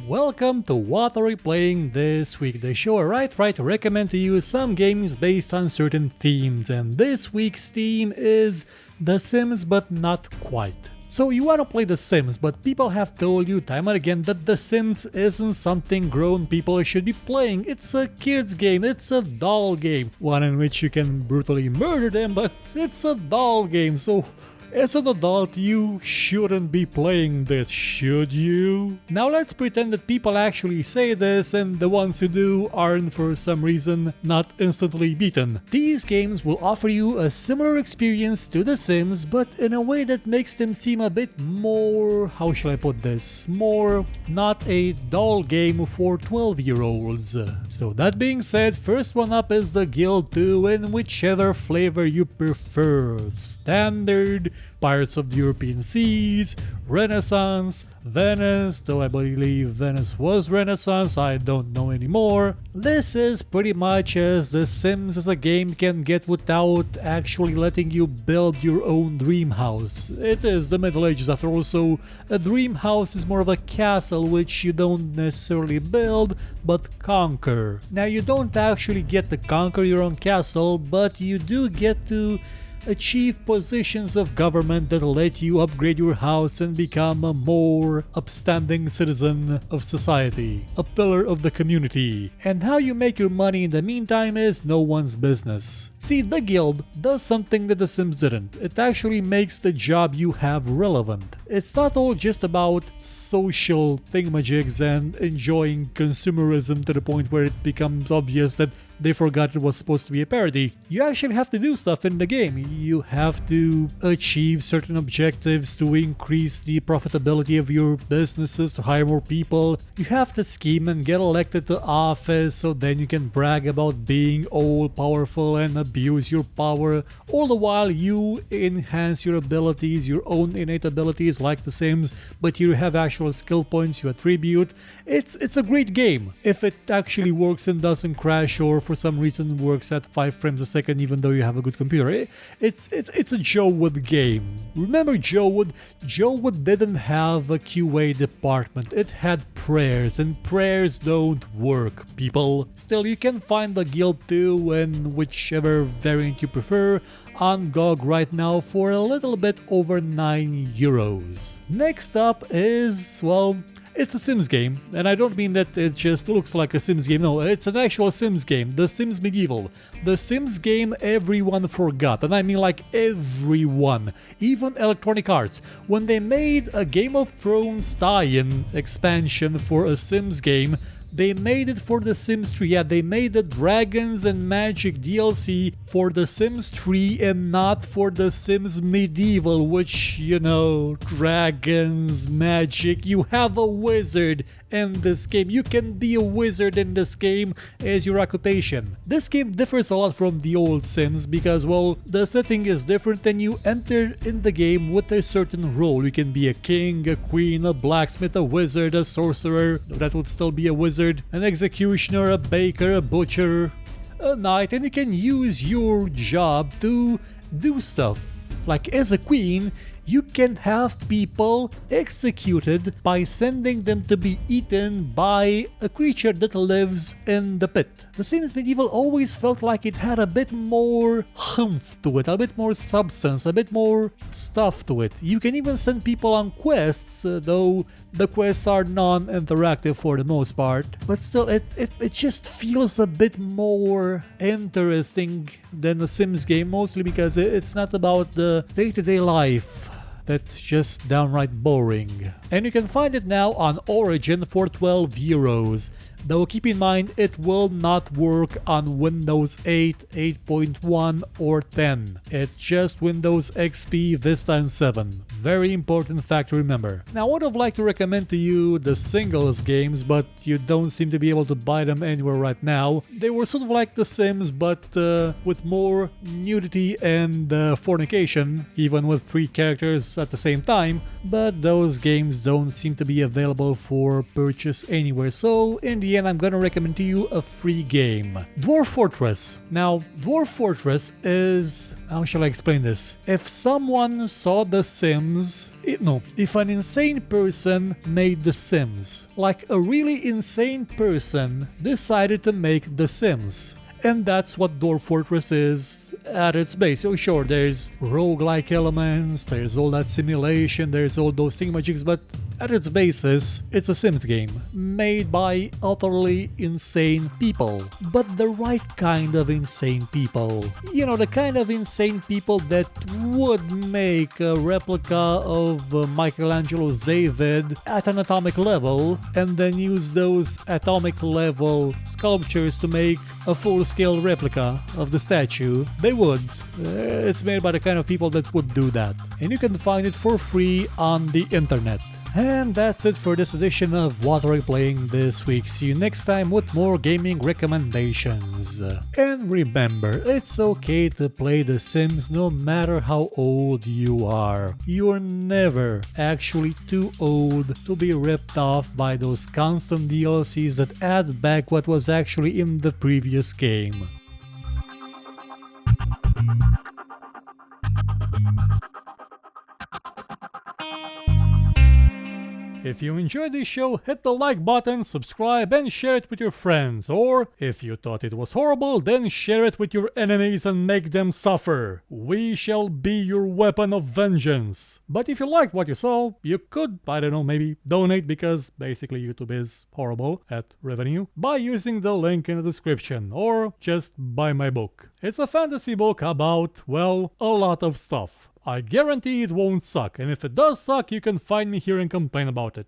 Welcome to What Are We Playing This Week, the show where I try to recommend to you some games based on certain themes, and this week's theme is The Sims, but not quite. So you want to play The Sims, but people have told you time and again that The Sims isn't something grown people should be playing. It's a kid's game, it's a doll game, one in which you can brutally murder them, but it's a doll game, so as an adult, you shouldn't be playing this, should you? Now let's pretend that people actually say this and the ones who do aren't for some reason not instantly beaten. These games will offer you a similar experience to The Sims, but in a way that makes them seem a bit more, how shall I put this, more not a doll game for 12-year-olds. So that being said, first one up is the Guild 2 in whichever flavor you prefer. Standard, Pirates of the European Seas, Renaissance, Venice, though I believe Venice was Renaissance, I don't know anymore. This is pretty much as The Sims as a game can get without actually letting you build your own dream house. It is the Middle Ages after all, so a dream house is more of a castle which you don't necessarily build, but conquer. Now you don't actually get to conquer your own castle, but you do get to achieve positions of government that let you upgrade your house and become a more upstanding citizen of society, a pillar of the community. And how you make your money in the meantime is no one's business. See, the Guild does something that The Sims didn't. It actually makes the job you have relevant. It's not all just about social thingamajigs and enjoying consumerism to the point where it becomes obvious that they forgot it was supposed to be a parody. You actually have to do stuff in the game. You have to achieve certain objectives to increase the profitability of your businesses, to hire more people. You have to scheme and get elected to office so then you can brag about being all powerful and abuse your power. All the while you enhance your abilities, your own innate abilities like The Sims, but you have actual skill points you attribute. It's a great game if it actually works and doesn't crash, or for some reason works at 5 frames a second even though you have a good computer. It's a Joe Wood game. Remember Joe Wood? Joe Wood didn't have a QA department. It had prayers, and prayers don't work, people. Still, you can find the Guild 2 in whichever variant you prefer on GOG right now for a little bit over €9. Next up is, well, it's a Sims game, and I don't mean that it just looks like a Sims game. No, it's an actual Sims game, The Sims Medieval. The Sims game everyone forgot, and I mean like everyone, even Electronic Arts. When they made a Game of Thrones tie-in expansion for a Sims game, they made it for The Sims 3. Yeah, they made the Dragons and Magic DLC for The Sims 3 and not for The Sims Medieval, which, you know, dragons, magic, you have a wizard in this game. You can be a wizard in this game as your occupation. This game differs a lot from the old Sims because, well, the setting is different and you enter in the game with a certain role. You can be a king, a queen, a blacksmith, a wizard, a sorcerer, that would still be a wizard, an executioner, a baker, a butcher, a knight, and you can use your job to do stuff. Like as a queen, you can have people executed by sending them to be eaten by a creature that lives in the pit. The Sims Medieval always felt like it had a bit more humph to it, a bit more substance, a bit more stuff to it. You can even send people on quests, though the quests are non-interactive for the most part. But still, it just feels a bit more interesting than the Sims game, mostly because it's not about the day-to-day life. That's just downright boring. And you can find it now on Origin for €12. Though keep in mind, it will not work on Windows 8, 8.1 or 10. It's just Windows XP, Vista and 7. Very important fact to remember. Now I would have liked to recommend to you the singles games, but you don't seem to be able to buy them anywhere right now. They were sort of like The Sims, but with more nudity and fornication, even with 3 characters at the same time. But those games don't seem to be available for purchase anywhere, so in the and I'm gonna recommend to you a free game. Dwarf Fortress. Now, Dwarf Fortress is... how shall I explain this? If someone saw The Sims... if an insane person made The Sims. Like a really insane person decided to make The Sims. And that's what Dwarf Fortress is at its base. So sure, there's roguelike elements, there's all that simulation, there's all those thingamajigs, but at its basis, it's a Sims game, made by utterly insane people. But the right kind of insane people. You know, the kind of insane people that would make a replica of Michelangelo's David at an atomic level, and then use those atomic level sculptures to make a full-scale replica of the statue. They would. It's made by the kind of people that would do that. And you can find it for free on the internet. And that's it for this edition of What Are We Playing This Week. See you next time with more gaming recommendations. And remember, it's okay to play The Sims no matter how old you are. You're never actually too old to be ripped off by those constant DLCs that add back what was actually in the previous game. If you enjoyed this show, hit the like button, subscribe, and share it with your friends. Or, if you thought it was horrible, then share it with your enemies and make them suffer. We shall be your weapon of vengeance. But if you liked what you saw, you could, I don't know, maybe donate, because basically YouTube is horrible at revenue, by using the link in the description, or just buy my book. It's a fantasy book about, well, a lot of stuff. I guarantee it won't suck, and if it does suck, you can find me here and complain about it.